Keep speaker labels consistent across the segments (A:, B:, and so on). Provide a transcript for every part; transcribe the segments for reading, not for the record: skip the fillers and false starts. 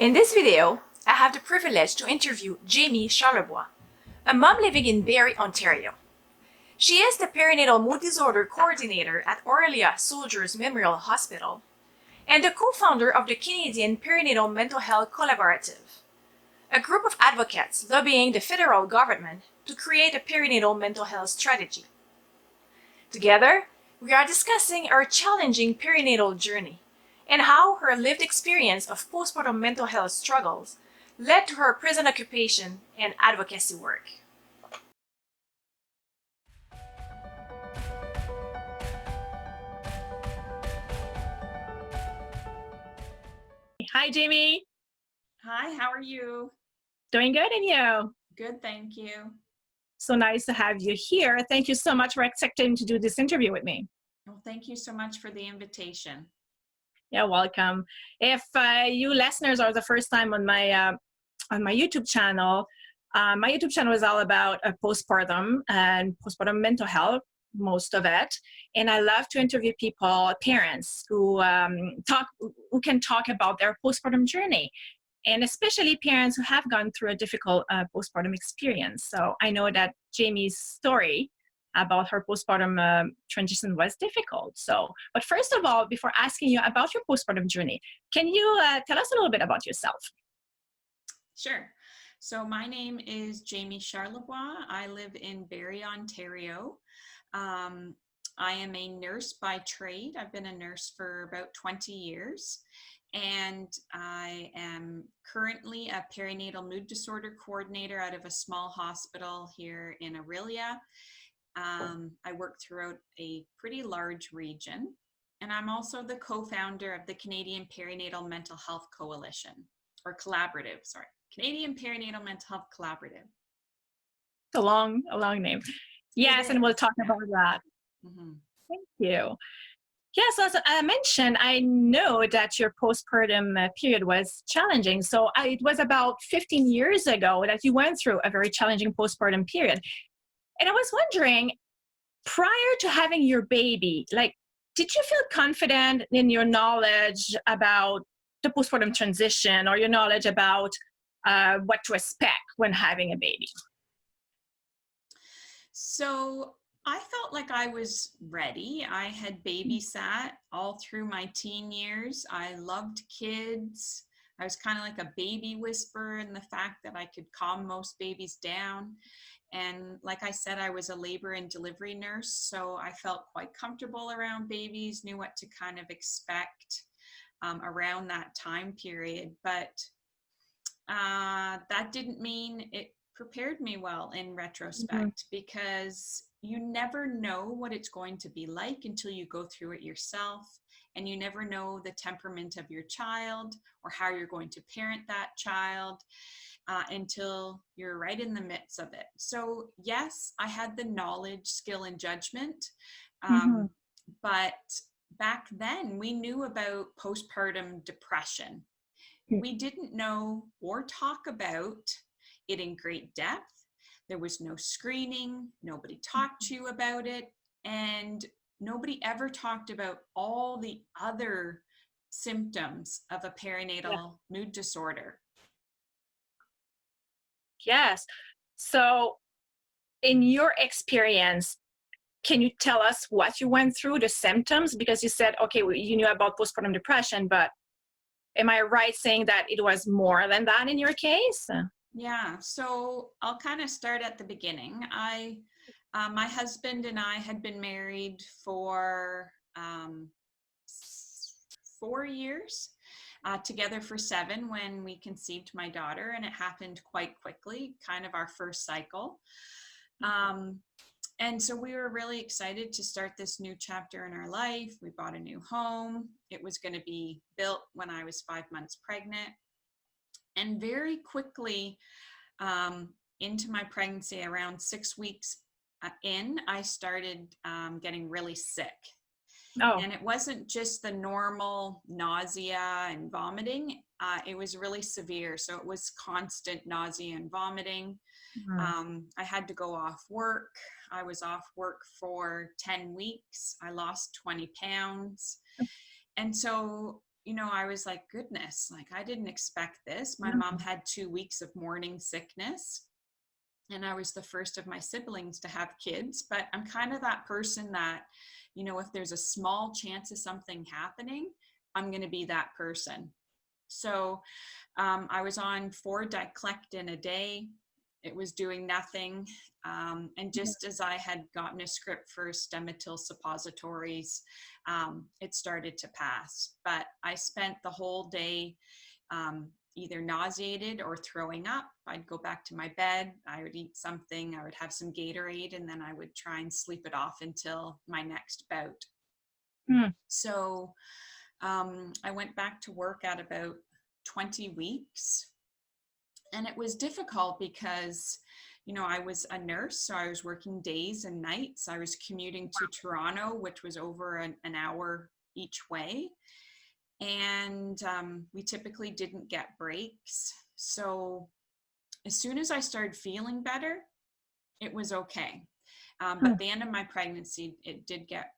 A: In this video, I have the privilege to interview Jaime Charlebois, a mom living in Barrie, Ontario. She is the Perinatal Mood Disorder Coordinator at Orillia Soldiers Memorial Hospital and the co-founder of the Canadian Perinatal Mental Health Collaborative, a group of advocates lobbying the federal government to create a perinatal mental health strategy. Together, we are discussing our challenging perinatal journey and how her lived experience of postpartum mental health struggles led to her present occupation and advocacy work. Hi, Jaime.
B: Hi, how are you?
A: Doing good, and you?
B: Good, thank you.
A: So nice to have you here. Thank you so much for accepting to do this interview with me.
B: Well, thank you so much for the invitation.
A: Yeah, welcome. If you listeners are the first time on my YouTube channel, my YouTube channel is all about postpartum and postpartum mental health, most of it. And I love to interview people, parents who can talk about their postpartum journey, and especially parents who have gone through a difficult postpartum experience. So I know that Jaime's story about her postpartum transition was difficult. But first of all, before asking you about your postpartum journey, can you tell us a little bit about yourself?
B: Sure. So my name is Jaime Charlebois. I live in Barrie, Ontario. I am a nurse by trade. I've been a nurse for about 20 years. And I am currently a perinatal mood disorder coordinator out of a small hospital here in Orillia. I work throughout a pretty large region, and I'm also the co-founder of the Canadian Perinatal Mental Health Coalition, or Collaborative, sorry, Canadian Perinatal Mental Health Collaborative.
A: A long name. Yes, and we'll talk about that.
B: Mm-hmm.
A: Thank you. Yes, as I mentioned, I know that your postpartum period was challenging. So it was about 15 years ago that you went through a very challenging postpartum period. And I was wondering, prior to having your baby, did you feel confident in your knowledge about the postpartum transition, or your knowledge about what to expect when having a baby?
B: So I felt like I was ready. I had babysat all through my teen years. I loved kids. I was kind of like a baby whisperer in the fact that I could calm most babies down. And like I said, I was a labor and delivery nurse, so I felt quite comfortable around babies, knew what to kind of expect around that time period. But that didn't mean it prepared me well in retrospect, because you never know what it's going to be like until you go through it yourself. And you never know the temperament of your child or how you're going to parent that child until you're right in the midst of it. So yes, I had the knowledge, skill, and judgment. But back then we knew about postpartum depression. We didn't know or talk about it in great depth. There was no screening. Nobody talked to you about it. And nobody ever talked about all the other symptoms of a perinatal mood disorder.
A: Yes. So in your experience, can you tell us what you went through, the symptoms? Because you said, okay, you knew about postpartum depression, but am I right saying that it was more than that in your case?
B: Yeah, so I'll kind of start at the beginning. My husband and I had been married for 4 years, together for 7 when we conceived my daughter, and it happened quite quickly, kind of our first cycle. And so we were really excited to start this new chapter in our life. We bought a new home. It was going to be built when I was 5 months pregnant. And very quickly into my pregnancy, around 6 weeks in, I started getting really sick. Oh. And it wasn't just the normal nausea and vomiting. It was really severe. So it was constant nausea and vomiting. I had to go off work. I was off work for 10 weeks. I lost 20 pounds. And so I was like, goodness, like I didn't expect this. My mom had 2 weeks of morning sickness, and I was the first of my siblings to have kids. But I'm kind of that person that, if there's a small chance of something happening, I'm going to be that person. So I was on 4 diclexin a day. It was doing nothing. And just as I had gotten a script for Stemetil suppositories, it started to pass. But I spent the whole day either nauseated or throwing up. I'd go back to my bed. I would eat something. I would have some Gatorade, and then I would try and sleep it off until my next bout. So I went back to work at about 20 weeks. And it was difficult because, I was a nurse, so I was working days and nights. I was commuting to Toronto, which was over an hour each way. And we typically didn't get breaks. So as soon as I started feeling better, it was okay. But the end of my pregnancy, it did get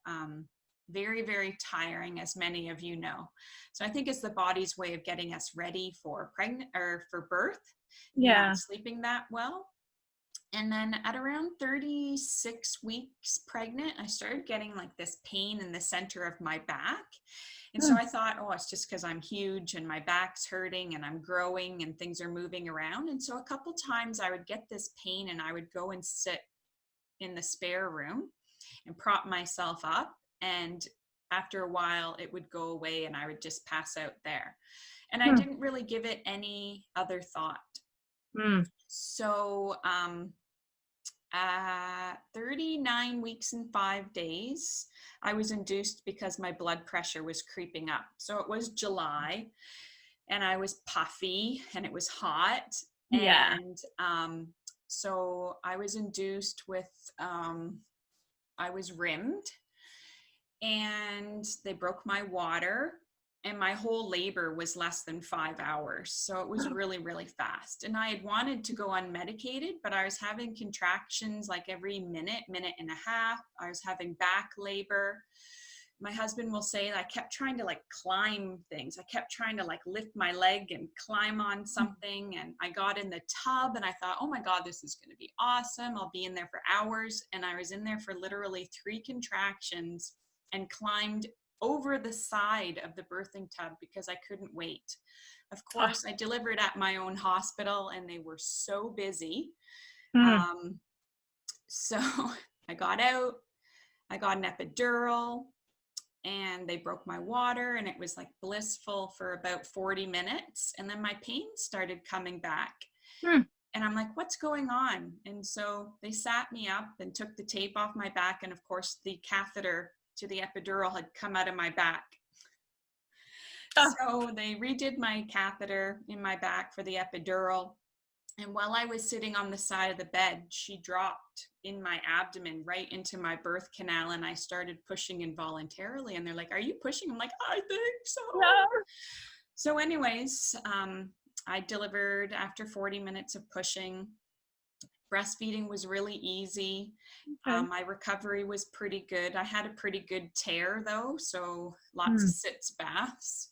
B: very, very tiring, as many of you know. So I think it's the body's way of getting us ready for for birth. Not sleeping that well. And then at around 36 weeks pregnant, I started getting like this pain in the center of my back. And so I thought, oh, it's just because I'm huge and my back's hurting and I'm growing and things are moving around. And so a couple times I would get this pain and I would go and sit in the spare room and prop myself up. And after a while, it would go away and I would just pass out there. And I didn't really give it any other thought. So 39 weeks and 5 days, I was induced because my blood pressure was creeping up. So it was July and I was puffy and it was hot. And so I was induced with, I was rimmed, and they broke my water. And my whole labor was less than 5 hours. So it was really, really fast. And I had wanted to go unmedicated, but I was having contractions like every minute and a half. I was having back labor. My husband will say that I kept trying to like climb things. I kept trying to like lift my leg and climb on something. And I got in the tub and I thought, oh my God, this is going to be awesome. I'll be in there for hours. And I was in there for literally 3 contractions and climbed over the side of the birthing tub because I couldn't wait. Of course, I delivered at my own hospital and they were so busy. So I got out, I got an epidural, and they broke my water, and it was like blissful for about 40 minutes. And then my pain started coming back. And I'm like, what's going on? And so they sat me up and took the tape off my back. And of course, the catheter to the epidural had come out of my back. So they redid my catheter in my back for the epidural. And while I was sitting on the side of the bed, she dropped in my abdomen right into my birth canal, and I started pushing involuntarily. And they're like, are you pushing? I'm like, I think so. So anyways, I delivered after 40 minutes of pushing. Breastfeeding was really easy. My recovery was pretty good. I had a pretty good tear though, so lots of sitz baths.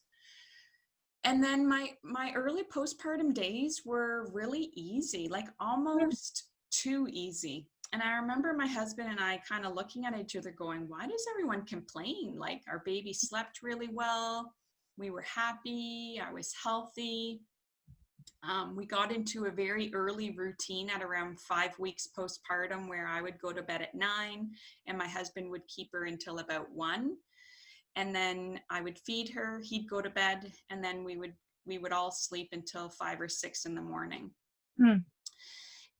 B: And then my early postpartum days were really easy, like almost too easy. And I remember my husband and I kind of looking at each other going, why does everyone complain? Like our baby slept really well. We were happy. I was healthy. We got into a very early routine at around 5 weeks postpartum where I would go to bed at 9 and my husband would keep her until about 1. And then I would feed her, he'd go to bed, and then we would all sleep until 5 or 6 in the morning.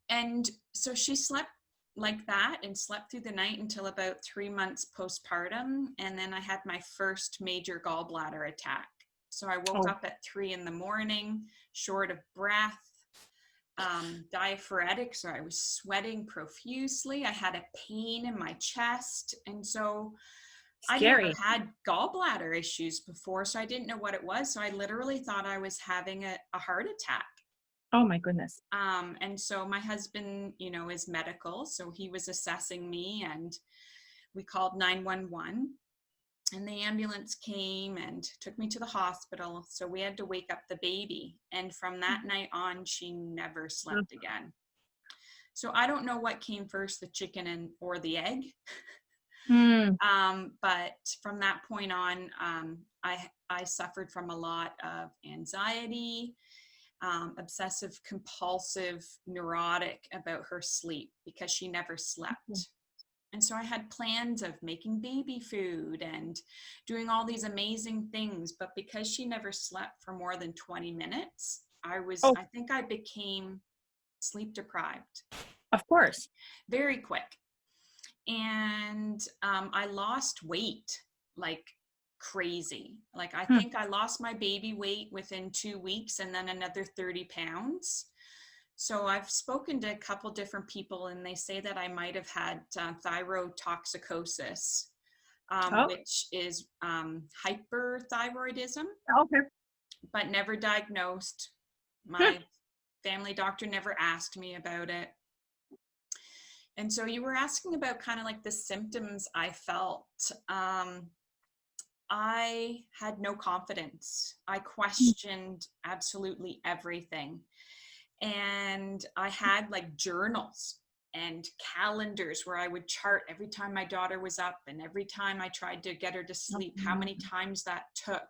B: And so she slept like that and slept through the night until about 3 months postpartum. And then I had my first major gallbladder attack. So I woke up at 3 in the morning, short of breath, diaphoretic. So I was sweating profusely. I had a pain in my chest. And so I never had gallbladder issues before. So I didn't know what it was. So I literally thought I was having a heart attack.
C: Oh my goodness.
B: And so my husband, is medical. So he was assessing me and we called 911. And the ambulance came and took me to the hospital. So we had to wake up the baby. And from that night on, she never slept again. So I don't know what came first, the chicken or the egg.
C: Mm.
B: But from that point on, I suffered from a lot of anxiety, obsessive compulsive, neurotic about her sleep because she never slept. And so I had plans of making baby food and doing all these amazing things, but because she never slept for more than 20 minutes, I think I became sleep deprived.
C: Of course.
B: Very quick. And I lost weight like crazy. Like I think I lost my baby weight within 2 weeks and then another 30 pounds. So I've spoken to a couple different people and they say that I might have had thyrotoxicosis, which is hyperthyroidism,
C: Okay.
B: but never diagnosed. My family doctor never asked me about it. And so you were asking about kind of like the symptoms I felt. I had no confidence. I questioned absolutely everything. And I had like journals and calendars where I would chart every time my daughter was up and every time I tried to get her to sleep, how many times that took.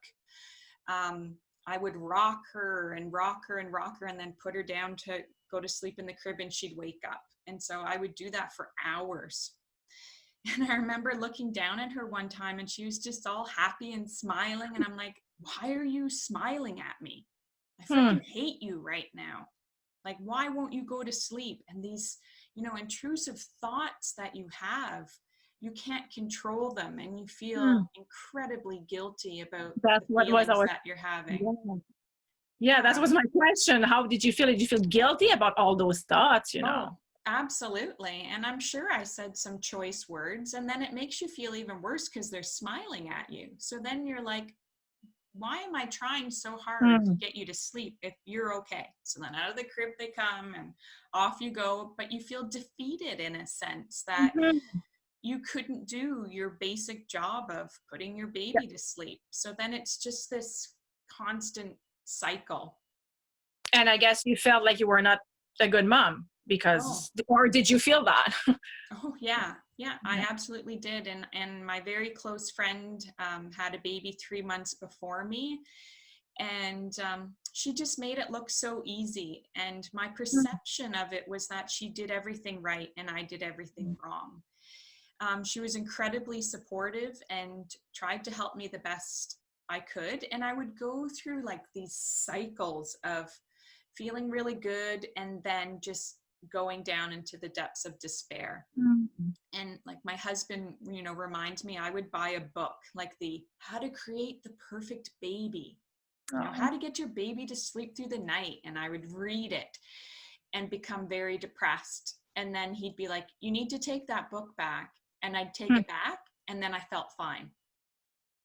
B: I would rock her and rock her and rock her and then put her down to go to sleep in the crib and she'd wake up. And so I would do that for hours. And I remember looking down at her one time and she was just all happy and smiling. And I'm like, why are you smiling at me? I freaking hate you right now. Like, why won't you go to sleep? And these, intrusive thoughts that you have, you can't control them. And you feel incredibly guilty about
C: That's
B: the
C: what was
B: feelings
C: our
B: that you're having.
C: Yeah, that was my question. How did you feel? Did you feel guilty about all those thoughts,
B: Oh, absolutely. And I'm sure I said some choice words and then it makes you feel even worse because they're smiling at you. So then you're like, why am I trying so hard to get you to sleep if you're okay? So then out of the crib they come and off you go, but you feel defeated in a sense that you couldn't do your basic job of putting your baby to sleep. So then it's just this constant cycle.
C: And I guess you felt like you were not a good mom because, or did you feel that?
B: Oh, yeah. Yeah, I absolutely did. And my very close friend had a baby 3 months before me. And she just made it look so easy. And my perception of it was that she did everything right and I did everything wrong. She was incredibly supportive and tried to help me the best I could. And I would go through like these cycles of feeling really good and then just going down into the depths of despair. And like my husband, reminds me, I would buy a book like the How to Create the Perfect Baby, how to get your baby to sleep through the night. And I would read it and become very depressed. And then he'd be like, you need to take that book back. And I'd take it back. And then I felt fine.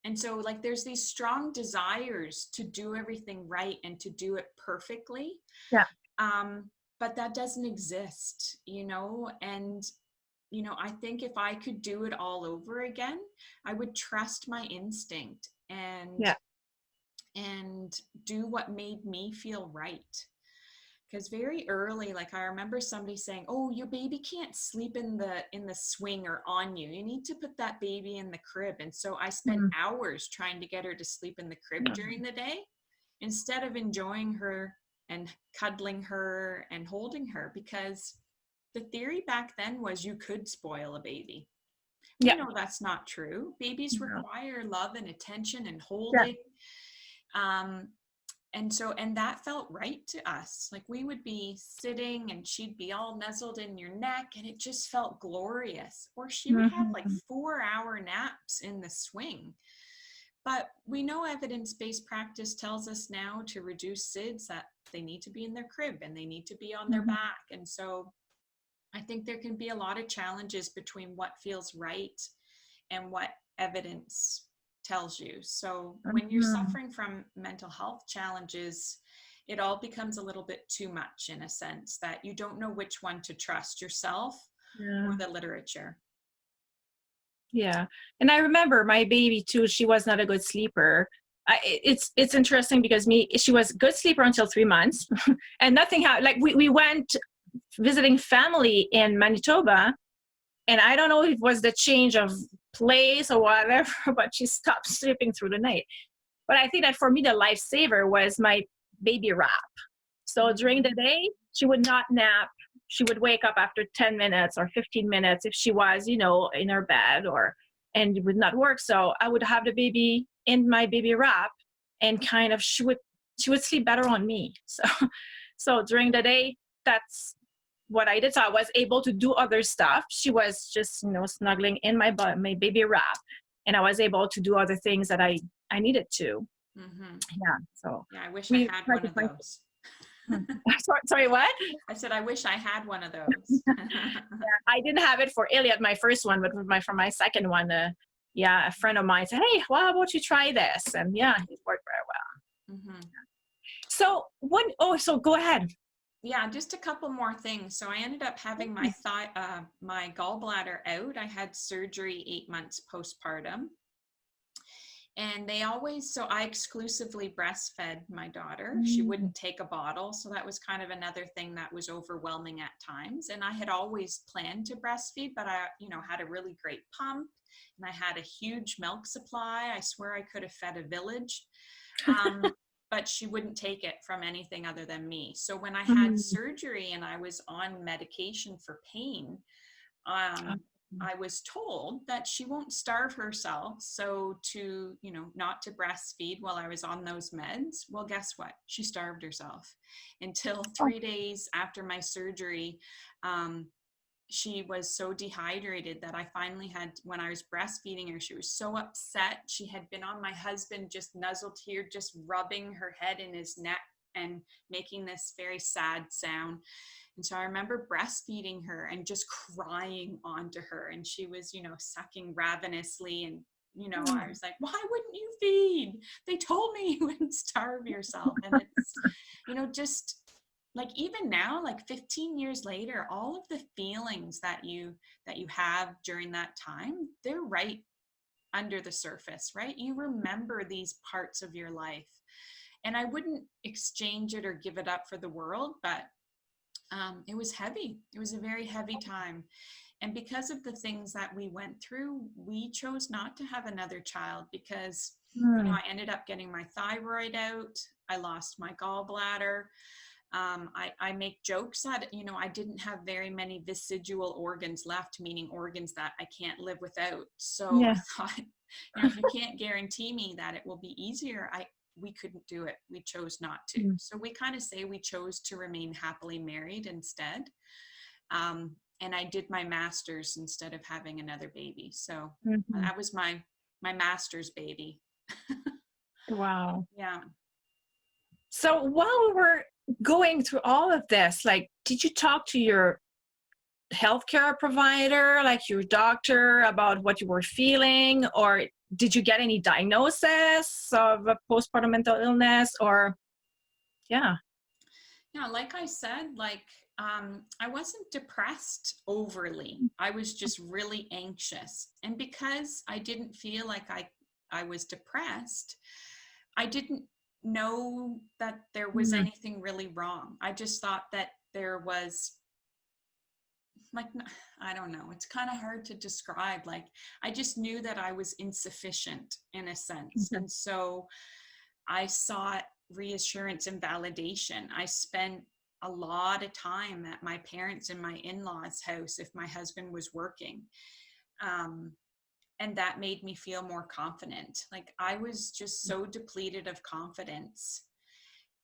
B: And so like there's these strong desires to do everything right and to do it perfectly.
C: Yeah.
B: But that doesn't exist, and, I think if I could do it all over again, I would trust my instinct and do what made me feel right. Because very early, like I remember somebody saying, oh, your baby can't sleep in the swing or on you. You need to put that baby in the crib. And so I spent hours trying to get her to sleep in the crib during the day instead of enjoying her and cuddling her and holding her, because the theory back then was you could spoil a baby. We know that's not true. Babies require love and attention and holding. And that felt right to us. Like we would be sitting and she'd be all nuzzled in your neck and it just felt glorious. Or she would have like 4-hour naps in the swing. But we know evidence-based practice tells us now to reduce SIDS that they need to be in their crib and they need to be on their back. And so I think there can be a lot of challenges between what feels right and what evidence tells you. So when you're suffering from mental health challenges, it all becomes a little bit too much in a sense that you don't know which one to trust, yourself or the literature.
C: Yeah. And I remember my baby too, she was not a good sleeper. It's interesting because she was a good sleeper until 3 months and nothing happened. Like we went visiting family in Manitoba, and I don't know if it was the change of place or whatever, but she stopped sleeping through the night. But I think that for me, the lifesaver was my baby wrap. So during the day, she would not nap. She would wake up after 10 minutes or 15 minutes if she was, in her bed, and it would not work. So I would have the baby in my baby wrap, and kind of she would sleep better on me. So during the day, that's what I did. So I was able to do other stuff. She was just, snuggling in my baby wrap, and I was able to do other things that I needed to.
B: Mm-hmm.
C: Yeah. So
B: Yeah, I wish I had one of those.
C: Sorry, what?
B: I said, I wish I had one of those.
C: I didn't have it for Elliot, my first one, but for my second one, a friend of mine said, "Hey, well, how about you try this?" And yeah, it worked very well.
B: Mm-hmm.
C: So so go ahead.
B: Yeah, just a couple more things. So I ended up having my my gallbladder out. I had surgery 8 months postpartum. And so I exclusively breastfed my daughter. She wouldn't take a bottle. So that was kind of another thing that was overwhelming at times. And I had always planned to breastfeed, but I, had a really great pump, and I had a huge milk supply. I swear I could have fed a village. But she wouldn't take it from anything other than me. So when I had surgery and I was on medication for pain, I was told that she won't starve herself. So not to breastfeed while I was on those meds. Well, guess what? She starved herself until 3 days after my surgery. She was so dehydrated that I finally when I was breastfeeding her, she was so upset. She had been on my husband, just nuzzled here, just rubbing her head in his neck and making this very sad sound. And so I remember breastfeeding her and just crying onto her. And she was, sucking ravenously. And, I was like, why wouldn't you feed? They told me you wouldn't starve yourself. And it's, just like even now, like 15 years later, all of the feelings that you have during that time, they're right under the surface, right? You remember these parts of your life. And I wouldn't exchange it or give it up for the world, but it was heavy. It was a very heavy time. And because of the things that we went through, we chose not to have another child because, I ended up getting my thyroid out. I lost my gallbladder. I make jokes that, I didn't have very many vesidual organs left, meaning organs that I can't live without. So I thought, if you can't guarantee me that it will be easier, we couldn't do it. We chose not to. So we kind of say we chose to remain happily married instead. And I did my master's instead of having another baby. So that was my master's baby.
C: Wow.
B: Yeah.
C: So while we were going through all of this, like, did you talk to your healthcare provider, like your doctor, about what you were feeling, or did you get any diagnosis of a postpartum mental illness? Or yeah,
B: like I said, I wasn't depressed overly. I was just really anxious. And because I didn't feel like I was depressed, I didn't know that there was anything really wrong. I just thought that there was, I don't know, it's kind of hard to describe. I just knew that I was insufficient in a sense. And so I sought reassurance and validation. I spent a lot of time at my parents' and my in-laws' house if my husband was working. And that made me feel more confident. I was just so depleted of confidence.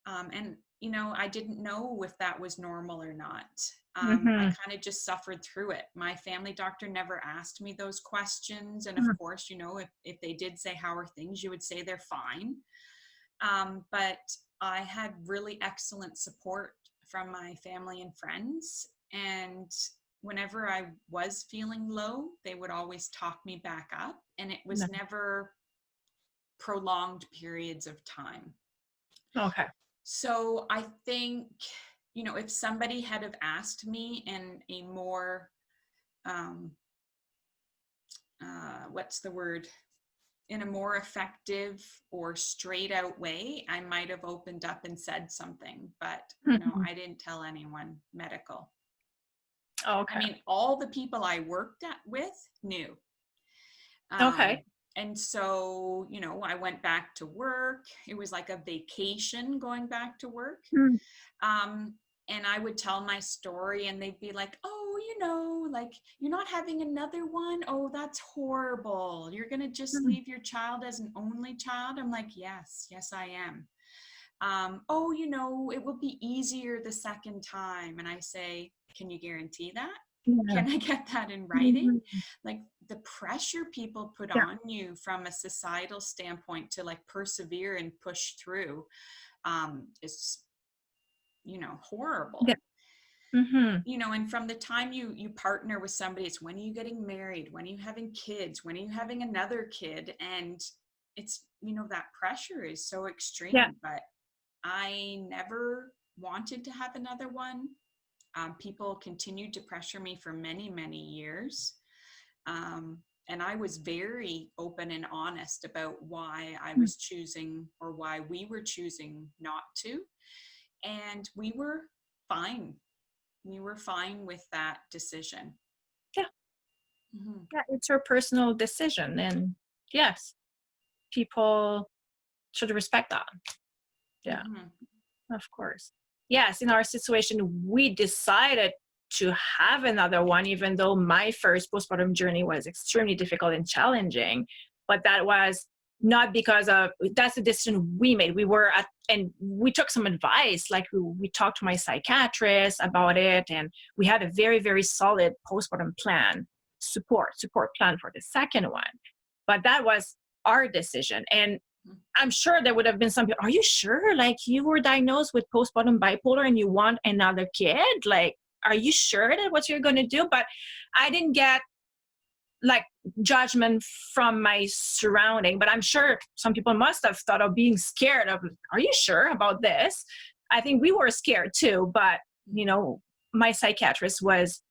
B: And, I didn't know if that was normal or not. I kind of just suffered through it. My family doctor never asked me those questions. And of course, if they did say, how are things, you would say they're fine. But I had really excellent support from my family and friends. And whenever I was feeling low, they would always talk me back up. And it was never prolonged periods of time.
C: Okay.
B: So I think, if somebody had have asked me in a more, what's the word? In a more effective or straight out way, I might have opened up and said something, but I didn't tell anyone medical.
C: Okay.
B: I mean, all the people I worked with knew.
C: Okay.
B: And so, I went back to work. It was like a vacation going back to work. And I would tell my story and they'd be like, oh, like you're not having another one. Oh, that's horrible. You're going to just leave your child as an only child. I'm like, yes, I am. Oh, it will be easier the second time. And I say, can you guarantee that?
C: Yeah.
B: Can I get that in writing? Like the pressure people put on you from a societal standpoint to like persevere and push through is, horrible.
C: Yeah.
B: And from the time you partner with somebody, it's when are you getting married? When are you having kids? When are you having another kid? And it's, that pressure is so extreme, but I never wanted to have another one. People continued to pressure me for many, many years. And I was very open and honest about why I was choosing or why we were choosing not to. And we were fine. We were fine with that decision.
C: Yeah. Yeah, it's your personal decision. And yes, people should respect that. Yeah, of course. Yes, in our situation, we decided to have another one, even though my first postpartum journey was extremely difficult and challenging. But that was not because that's the decision we made. And we took some advice, like we talked to my psychiatrist about it, and we had a very, very solid postpartum plan, support plan for the second one. But that was our decision. And I'm sure there would have been some people, are you sure? Like you were diagnosed with postpartum bipolar and you want another kid? Like, are you sure that what you're going to do? But I didn't get like judgment from my surrounding, but I'm sure some people must have thought of being scared of, are you sure about this? I think we were scared too, but my psychiatrist was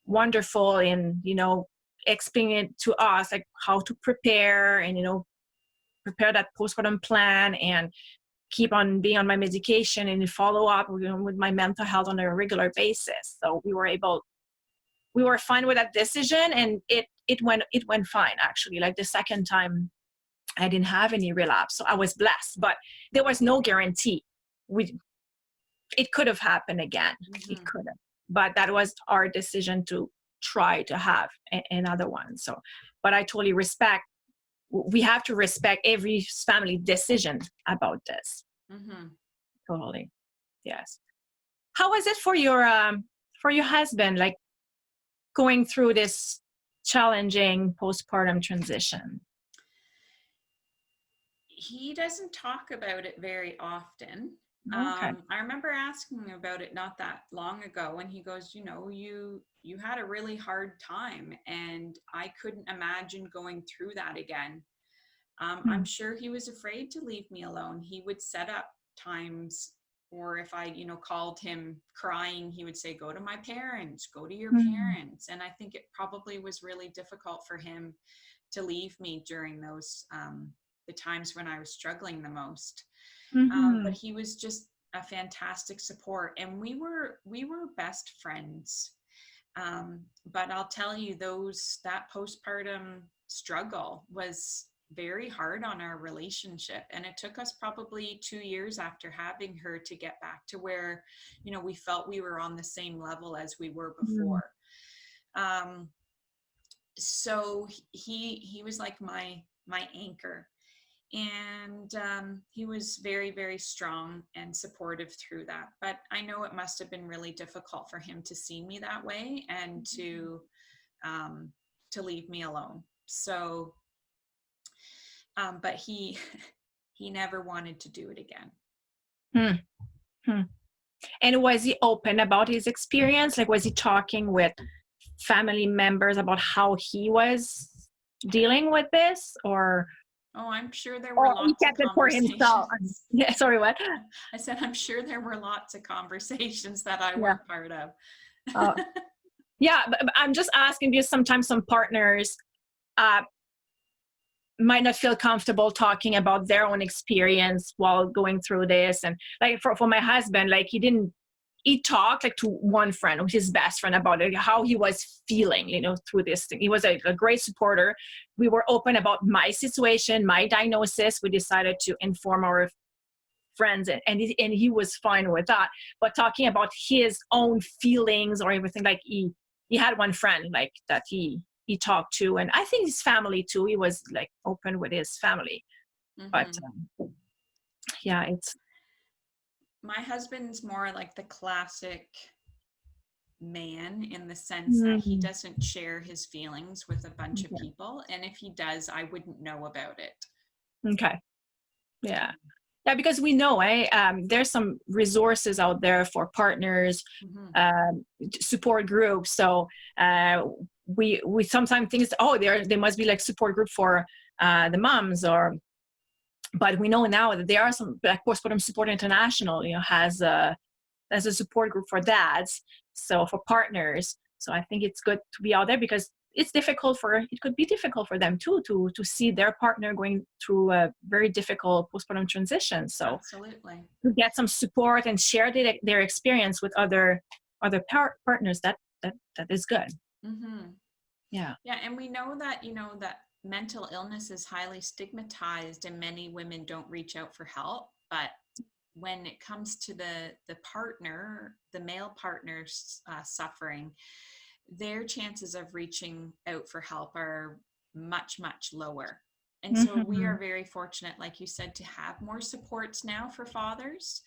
C: wonderful in, explaining it to us, like how to prepare and, prepare that postpartum plan and keep on being on my medication and follow up with my mental health on a regular basis. So we were fine with that decision, and it went fine actually. Like the second time I didn't have any relapse. So I was blessed, but there was no guarantee. It could have happened again. It could have, but that was our decision to try to have another one. So, but I totally we have to respect every family decision about this. Totally. Yes. How was it for your husband, like going through this challenging postpartum transition?
B: He doesn't talk about it very often.
C: Okay.
B: I remember asking him about it not that long ago, and he goes, you had a really hard time, and I couldn't imagine going through that again. I'm sure he was afraid to leave me alone. He would set up times, or if I, called him crying, he would say, go to my parents, go to your parents. And I think it probably was really difficult for him to leave me during those, the times when I was struggling the most. But he was just a fantastic support, and we were best friends. But I'll tell you, that postpartum struggle was very hard on our relationship, and it took us probably 2 years after having her to get back to where we felt we were on the same level as we were before. So he was like my anchor, and he was very, very strong and supportive through that. But I know it must have been really difficult for him to see me that way and to leave me alone. So but he never wanted to do it again.
C: And was he open about his experience? Like, was he talking with family members about how he was dealing with this, or?
B: Oh, I'm sure there were lots
C: he kept
B: of
C: it for himself. Yeah, sorry, what?
B: I said, I'm sure there were lots of conversations that I weren't part of.
C: Yeah, but I'm just asking because sometimes some partners might not feel comfortable talking about their own experience while going through this. And like for my husband, like he talked like to one friend, his best friend, about it, how he was feeling, through this thing. He was a great supporter. We were open about my situation, my diagnosis. We decided to inform our friends, and he was fine with that. But talking about his own feelings or everything, like he had one friend like that he talked to, and I think his family too. He was like open with his family. But yeah, it's,
B: my husband's more like the classic man in the sense that he doesn't share his feelings with a bunch of people, and if he does, I wouldn't know about it.
C: okay. Yeah, because we know there's some resources out there for partners, support groups. So we sometimes think, there must be like support group for the moms, but we know now that there are some, like Postpartum Support International, has a support group for dads, so for partners. So I think it's good to be out there, because it could be difficult for them too to see their partner going through a very difficult postpartum transition. So
B: absolutely,
C: to get some support and share their experience with other partners, that is good. Yeah,
B: and we know that that mental illness is highly stigmatized, and many women don't reach out for help. But when it comes to the partner, the male partner's suffering, their chances of reaching out for help are much, much lower. And so we are very fortunate, like you said, to have more supports now for fathers.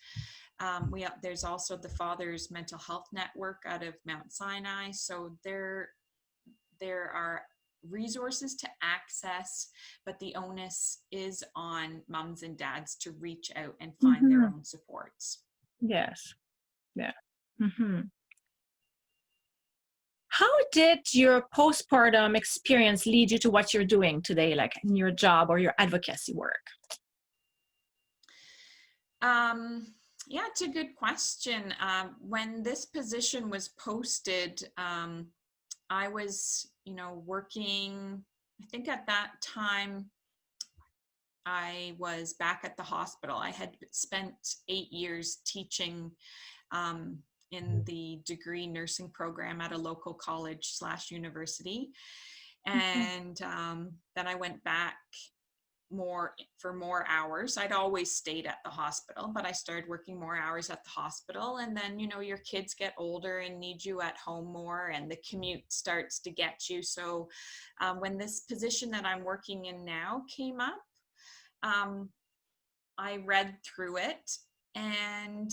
B: There's also the Fathers Mental Health Network out of Mount Sinai. So there are resources to access, but the onus is on moms and dads to reach out and find their own supports.
C: Yes. Yeah. How did your postpartum experience lead you to what you're doing today, like in your job or your advocacy work?
B: Yeah, it's a good question. When this position was posted, I was, working, I think at that time, I was back at the hospital. I had spent 8 years teaching in the degree nursing program at a local college/university. And then I went back for more hours. I'd always stayed at the hospital, but I started working more hours at the hospital. And then, your kids get older and need you at home more, and the commute starts to get you. So when this position that I'm working in now came up, I read through it, and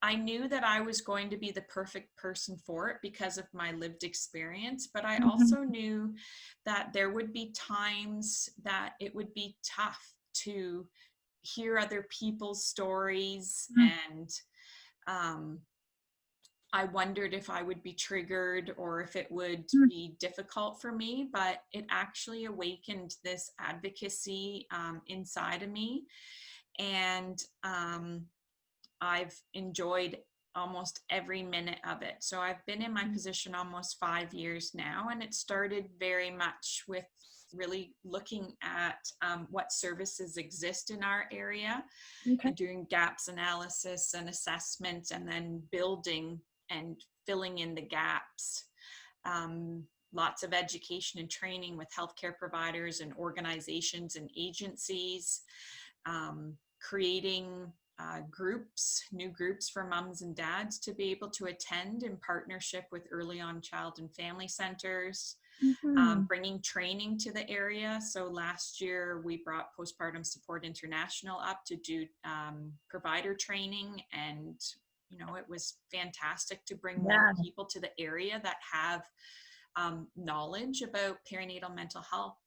B: I knew that I was going to be the perfect person for it because of my lived experience, but I also knew that there would be times that it would be tough to hear other people's stories, and I wondered if I would be triggered or if it would be difficult for me, but it actually awakened this advocacy inside of me, and I've enjoyed almost every minute of it. So I've been in my position almost 5 years now, and it started very much with really looking at what services exist in our area, and doing gaps analysis and assessment, and then building and filling in the gaps. Lots of education and training with healthcare providers and organizations and agencies, creating new groups for moms and dads to be able to attend in partnership with early on child and family centers, bringing training to the area. So last year we brought Postpartum Support International up to do provider training, and it was fantastic to bring more people to the area that have knowledge about perinatal mental health.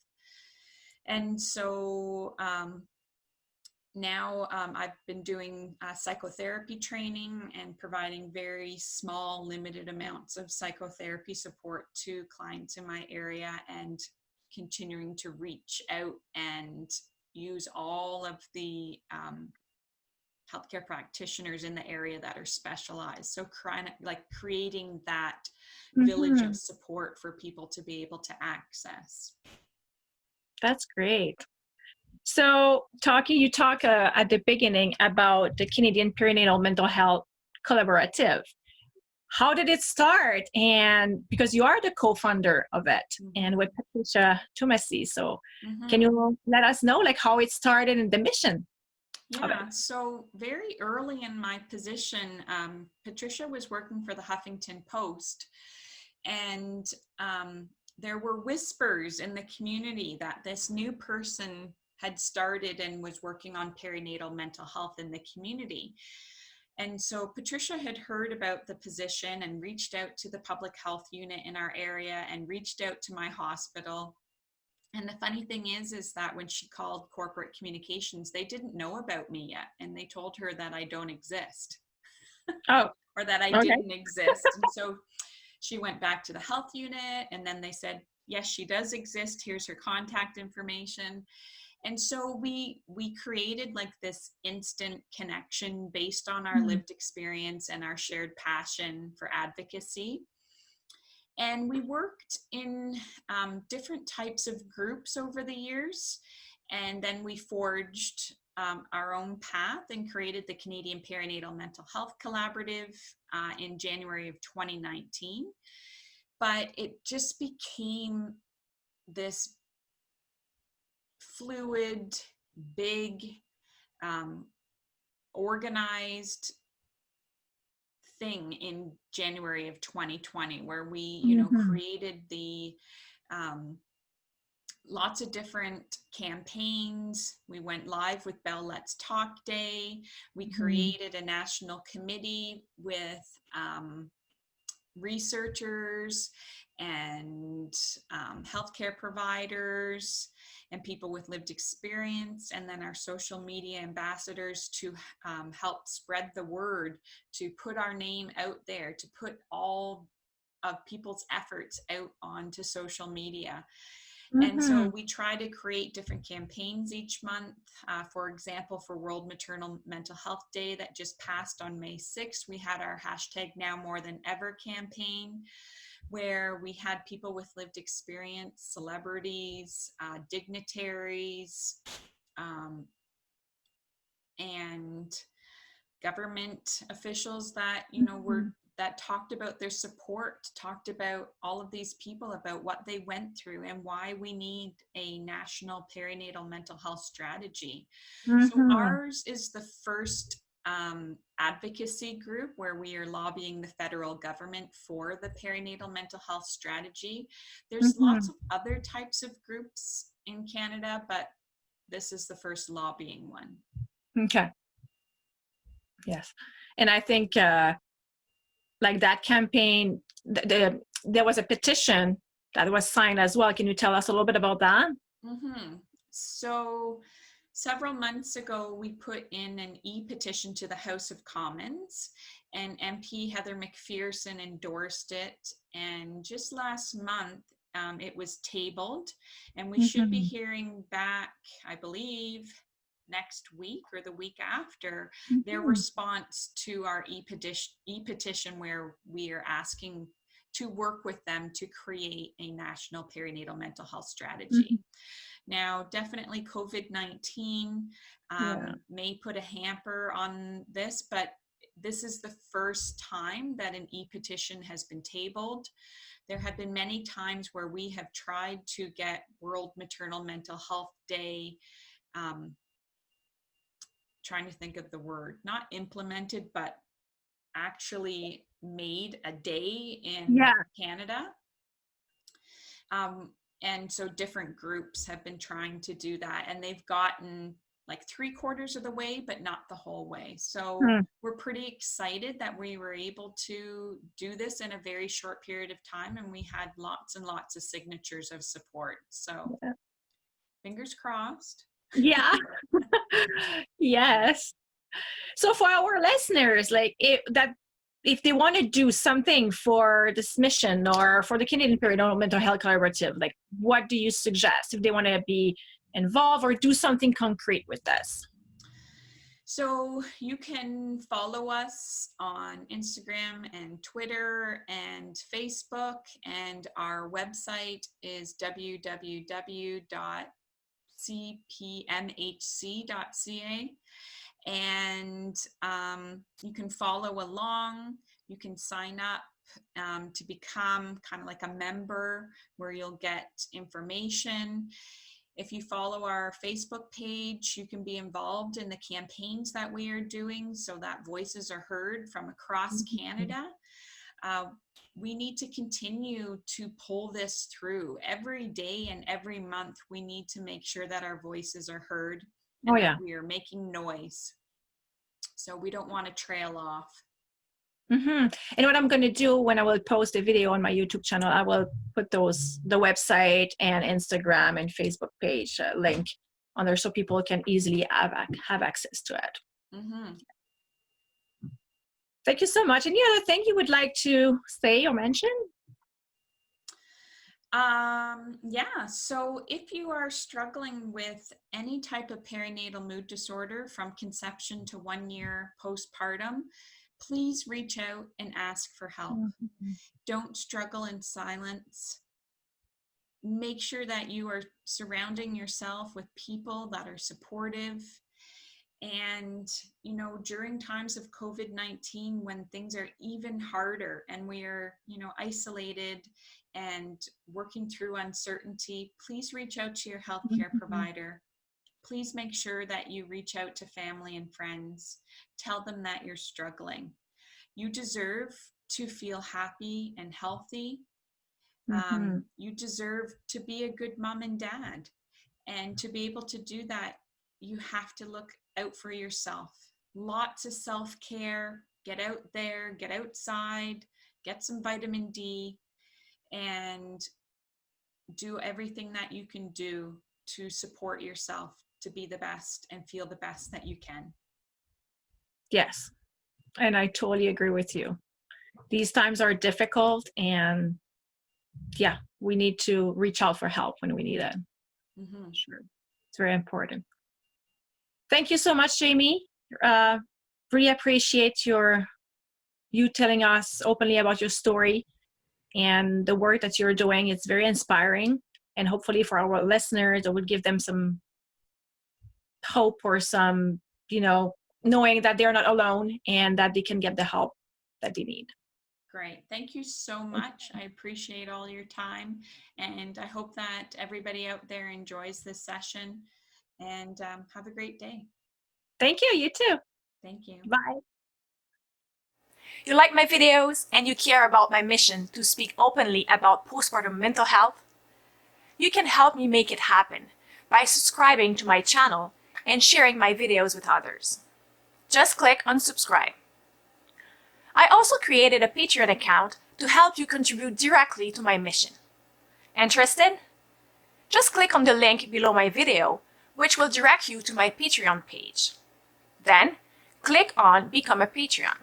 B: And so now I've been doing psychotherapy training and providing very small, limited amounts of psychotherapy support to clients in my area, and continuing to reach out and use all of the healthcare practitioners in the area that are specialized. So creating that village of support for people to be able to access.
C: That's great. So, you talk at the beginning about the Canadian Perinatal Mental Health Collaborative. How did it start? And because you are the co-founder of it, and with Patricia Tomasi, so can you let us know like how it started and the mission of it?
B: Yeah, so very early in my position, Patricia was working for the Huffington Post, and there were whispers in the community that this new person had started and was working on perinatal mental health in the community. And so Patricia had heard about the position and reached out to the public health unit in our area and reached out to my hospital. And the funny thing is that when she called corporate communications, they didn't know about me yet. And they told her that I don't exist
C: Oh,
B: or that I
C: okay.
B: didn't exist. And so she went back to the health unit, and then they said, yes, she does exist. Here's her contact information. And so we created like this instant connection based on our lived experience and our shared passion for advocacy. And we worked in different types of groups over the years. And then we forged our own path and created the Canadian Perinatal Mental Health Collaborative in January of 2019. But it just became this fluid, big, organized thing in January of 2020, where we, created the lots of different campaigns. We went live with Bell Let's Talk Day. We created a national committee with researchers and healthcare providers and people with lived experience, and then our social media ambassadors to help spread the word, to put our name out there, to put all of people's efforts out onto social media. And so we try to create different campaigns each month. For example, for World Maternal Mental Health Day that just passed on May 6th, we had our #NowMoreThanEver campaign, where we had people with lived experience, celebrities, dignitaries, and government officials that, that talked about their support, talked about all of these people, about what they went through and why we need a national perinatal mental health strategy. So ours is the first advocacy group where we are lobbying the federal government for the perinatal mental health strategy. There's lots of other types of groups in Canada, but this is the first lobbying one.
C: Okay. Yes. And I think like that campaign, there was a petition that was signed as well. Can you tell us a little bit about that?
B: So several months ago, we put in an e-petition to the House of Commons, and MP Heather McPherson endorsed it. And just last month, it was tabled, and we should be hearing back, I believe, next week or the week after, their response to our e-petition, where we are asking to work with them to create a national perinatal mental health strategy. Now, definitely COVID-19 may put a hamper on this, but this is the first time that an e-petition has been tabled. There have been many times where we have tried to get World Maternal Mental Health Day, trying to think of the word, not implemented, but actually made a day in Canada. And so different groups have been trying to do that, and they've gotten like 3/4 of the way, but not the whole way. So we're pretty excited that we were able to do this in a very short period of time, and we had lots and lots of signatures of support. So fingers crossed.
C: Yeah. Yes. So for our listeners, like if they want to do something for this mission or for the Canadian Perinatal Mental Health Collaborative, like what do you suggest if they want to be involved or do something concrete with this?
B: So you can follow us on Instagram and Twitter and Facebook, and our website is www.perinatalmentalhealth.ca. cpmhc.ca. And you can follow along. You can sign up to become kind of like a member where you'll get information. If you follow our Facebook page, you can be involved in the campaigns that we are doing so that voices are heard from across Canada. We need to continue to pull this through every day and every month. We need to make sure that our voices are heard and that we are making noise. So we don't want to trail off.
C: And what I'm going to do when I will post a video on my YouTube channel, I will put the website and Instagram and Facebook page link on there so people can easily have access to it. Thank you so much. Any other thing you would like to say or mention?
B: Yeah, so if you are struggling with any type of perinatal mood disorder from conception to 1 year postpartum, please reach out and ask for help. Don't struggle in silence. Make sure that you are surrounding yourself with people that are supportive. And, you know, during times of COVID-19, when things are even harder and we are, you know, isolated and working through uncertainty, please reach out to your healthcare provider. Please make sure that you reach out to family and friends. Tell them that you're struggling. You deserve to feel happy and healthy. You deserve to be a good mom and dad. And to be able to do that, you have to look out for yourself. Lots of self-care. Get out there, get outside, get some vitamin D, and do everything that you can do to support yourself to be the best and feel the best that you can.
C: Yes, and I totally agree with you. These times are difficult, and yeah, we need to reach out for help when we need it. Sure, it's very important. Thank you so much, Jaime. Really appreciate you telling us openly about your story and the work that you're doing. It's very inspiring, and hopefully for our listeners, it would give them some hope or some, you know, knowing that they're not alone and that they can get the help that they need.
B: Great. Thank you so much. I appreciate all your time, and I hope that everybody out there enjoys this session, and have a great day.
C: Thank you. You too.
B: Thank you.
C: Bye.
A: You like my videos and you care about my mission to speak openly about postpartum mental health? You can help me make it happen by subscribing to my channel and sharing my videos with others. Just click on subscribe. I also created a Patreon account to help you contribute directly to my mission. Interested? Just click on the link below my video, which will direct you to my Patreon page. Then, click on Become a Patreon.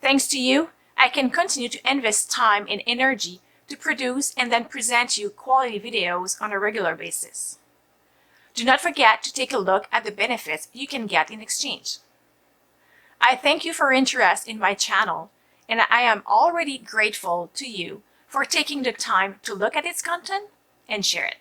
A: Thanks to you, I can continue to invest time and energy to produce and then present you quality videos on a regular basis. Do not forget to take a look at the benefits you can get in exchange. I thank you for your interest in my channel, and I am already grateful to you for taking the time to look at its content and share it.